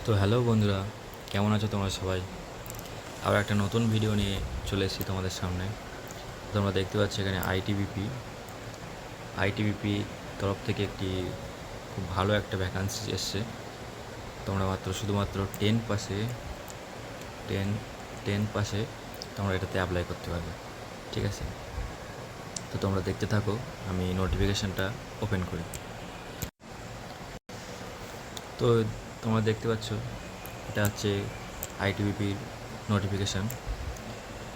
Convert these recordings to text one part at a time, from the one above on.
তো হ্যালো বন্ধুরা, কেমন আছো তোমরা সবাই? আবার একটা নতুন ভিডিও নিয়ে চলে এসেছি তোমাদের সামনে। তোমরা দেখতে পাচ্ছ এখানে আইটিবিপি তরফ থেকে একটি খুব ভালো একটা ভ্যাকান্সি এসছে। তোমরা শুধুমাত্র টেন টেন পাসে তোমরা এটাতে অ্যাপ্লাই করতে পারবে। ঠিক আছে, তো তোমরা দেখতে থাকো, আমি নোটিফিকেশানটা ওপেন করি। তো তোমরা দেখতে পাচ্ছ এটা হচ্ছে আইটিবিপির নোটিফিকেশান।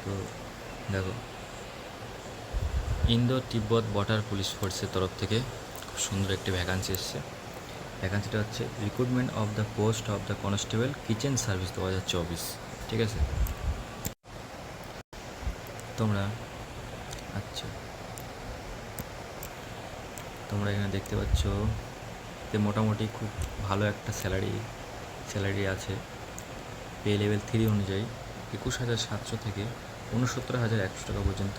তো দেখো, ইন্দো তিব্বত বর্ডার পুলিশ ফোর্সের তরফ থেকে খুব সুন্দর একটি ভ্যাকান্সি এসছে। ভ্যাকান্সিটা হচ্ছে recruitment of the post of the constable kitchen service 2024। ঠিক আছে, তোমরা আচ্ছা তোমরা এখানে দেখতে পাচ্ছ যে মোটামুটি খুব ভালো একটা স্যালারি আছে। পে লেভেল 3 অনুযায়ী 21,700 থেকে 69,100 টাকা পর্যন্ত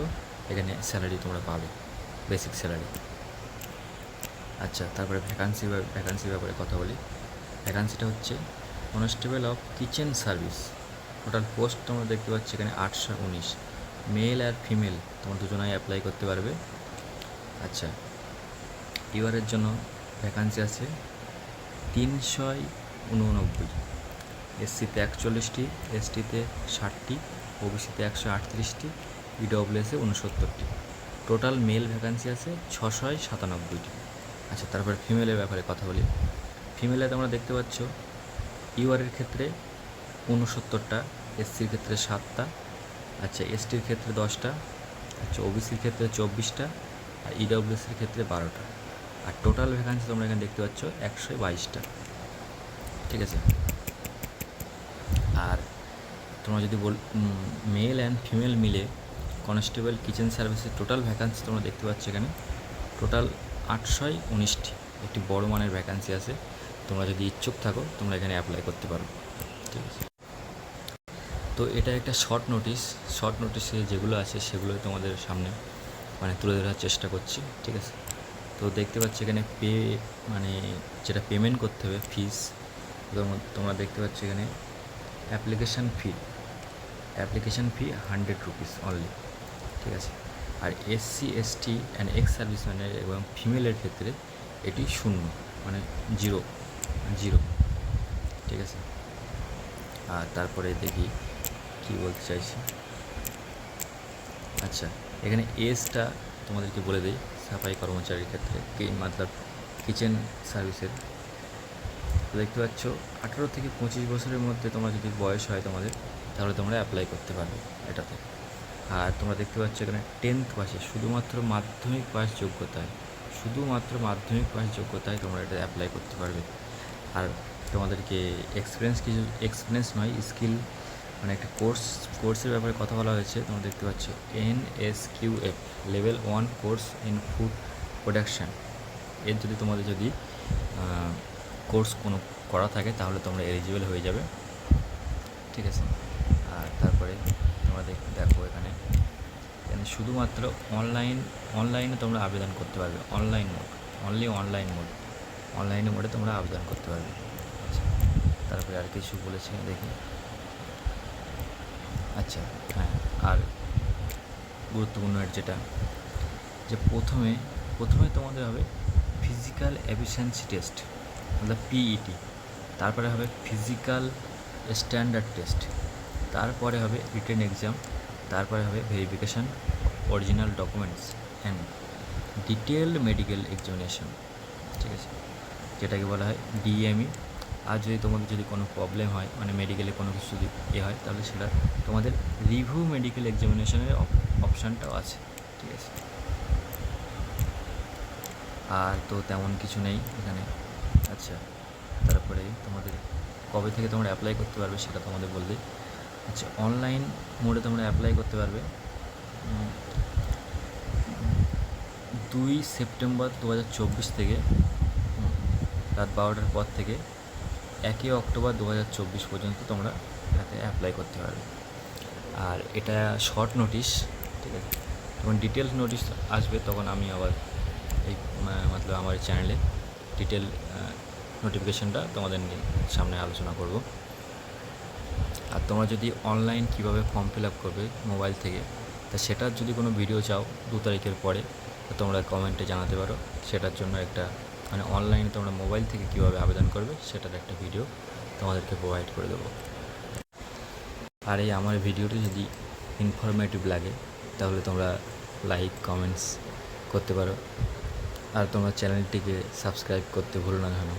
এখানে স্যালারি তোমরা পাবে, বেসিক স্যালারি। আচ্ছা, তারপরে ভ্যাকান্সির ব্যাপারে কথা বলি। ভ্যাকান্সিটা হচ্ছে constable of kitchen service. Total post তোমরা দেখতে পাচ্ছ এখানে 819, মেল আর ফিমেল তোমরা দুজনাই অ্যাপ্লাই করতে পারবে। আচ্ছা, ইউআরের জন্য ভ্যাকান্সি আছে 389, এসসিতে 41টি, এসটিতে 60টি, ওবিসিতে 138টি, ইডব্লিউএসে 69টি। টোটাল মেল ভ্যাকান্সি আছে 697টি। আচ্ছা, তারপর ফিমেলের ব্যাপারে কথা বলি। ফিমেলে তোমরা দেখতে পাচ্ছ ইউআরের ক্ষেত্রে 69টা, এসসির ক্ষেত্রে 7টা, আচ্ছা এসটির ক্ষেত্রে 10টা, আচ্ছা ওবিসির ক্ষেত্রে 24টা, আর ইডব্লিউএসের ক্ষেত্রে 12টা। আর টোটাল ভ্যাকান্সি তোমরা এখানে দেখতে পাচ্ছ 122টা। ঠিক আছে, আর তোমরা যদি মেল অ্যান্ড ফিমেল মিলে কনস্টেবল কিচেন সার্ভিসের টোটাল ভ্যাকান্সি তোমরা দেখতে পাচ্ছ এখানে টোটাল 819টি। একটি বড় মানের ভ্যাকান্সি আছে। তোমরা যদি ইচ্ছুক থাকো তোমরা এখানে অ্যাপ্লাই করতে পারো। ঠিক আছে, তো এটা একটা শর্ট নোটিশে যেগুলো আছে সেগুলো তোমাদের সামনে তুলে ধরার চেষ্টা করছি। ঠিক আছে, তো দেখতে পাচ্ছি এখানে যেটা পেমেন্ট করতে হবে ফিস, তোমরা দেখতে পাচ্ছ এখানে অ্যাপ্লিকেশান ফি 100 রুপিস অনলি। ঠিক আছে, আর এসসি এসটি অ্যান্ড এক্স সার্ভিসম্যানের এবং ফিমেলের ক্ষেত্রে এটি 0, জিরো। ঠিক আছে, আর তারপরে দেখি কি বলতে চাইছি। আচ্ছা, এখানে এজটা তোমাদেরকে বলে দিই। সাফাই কর্মচারীর ক্ষেত্রে কিচেন সার্ভিসের দেখতে পাচ্ছ 18 থেকে 25 বছরের মধ্যে তোমরা যদি বয়স হয় তোমাদের, তাহলে তোমরা অ্যাপ্লাই করতে পারবে এটাতে। আর তোমরা দেখতে পাচ্ছ এখানে 10th পাসে শুধুমাত্র মাধ্যমিক পাস যোগ্যতায় তোমরা এটা অ্যাপ্লাই করতে পারবে। আর তোমাদেরকে এক্সপিরিয়েন্স নয়, স্কিল একটা কোর্সের ব্যাপারে কথা বলা হয়েছে। তোমরা দেখতে পাচ্ছ NSQF level 1 course in food production. এর যদি তোমাদের কোর্স কোনো করা থাকে তাহলে তোমরা এলিজিবল হয়ে যাবে। ঠিক আছে, আর তারপরে তোমরা দেখো এখানে শুধুমাত্র অনলাইনে তোমরা আবেদন করতে পারবে। অনলাইন মোডে তোমরা আবেদন করতে পারবে। আচ্ছা, তারপরে আর কিছু বলেছি দেখি। আচ্ছা হ্যাঁ, আর গুরুত্বপূর্ণ যেটা প্রথমে তোমাদের হবে ফিজিক্যাল এফিসিয়েন্সি টেস্ট, পিইটি। তারপরে হবে ফিজিক্যাল স্ট্যান্ডার্ড টেস্ট, তারপরে হবে রিটেন এক্সাম, তারপরে হবে verification original documents and detailed medical examination. ঠিক আছে, যেটাকে বলা হয় ডিএমই। আর তোমাদের যদি কোনো প্রবলেম হয়, মেডিকেলে কোনো কিছু যদি হয়, তাহলে সেটা তোমাদের রিভিউ মেডিকেল এক্সামিনেশনের অপশানটাও আছে। ঠিক আছে, আর তো তেমন কিছু নেই এখানে। আচ্ছা, তারপরে তোমাদের কবে থেকে তোমরা অ্যাপ্লাই করতে পারবে সেটা তোমাদের বলবে। আচ্ছা, অনলাইন মোডে তোমরা অ্যাপ্লাই করতে পারবে 2 সেপ্টেম্বর 2024 থেকে রাত 12টার পর থেকে 1 অক্টোবর 2024 পর্যন্ত তোমরা এটাতে অ্যাপ্লাই করতে পারবে। আর এটা শর্ট নোটিশ। ঠিক আছে, যখন ডিটেলস নোটিশ আসবে তখন আমি আবার আমার চ্যানেলে ডিটেল নোটিফিকেশানটা তোমাদের সামনে আলোচনা করব। আর তোমরা যদি অনলাইন কীভাবে ফর্ম ফিল আপ করবে মোবাইল থেকে, তা সেটার যদি কোনো ভিডিও চাও 2 তারিখের পরে, তো তোমরা কমেন্টে জানাতে পারো। সেটার জন্য একটা অনলাইনে তোমরা মোবাইল থেকে কীভাবে আবেদন করবে সেটার একটা ভিডিও তোমাদেরকে প্রোভাইড করে দেবো। আর এই আমার ভিডিওটি যদি ইনফরমেটিভ লাগে তাহলে তোমরা লাইক কমেন্টস করতে পারো। আর তোমরা চ্যানেলটিকে সাবস্ক্রাইব করতে ভুলো না যেন।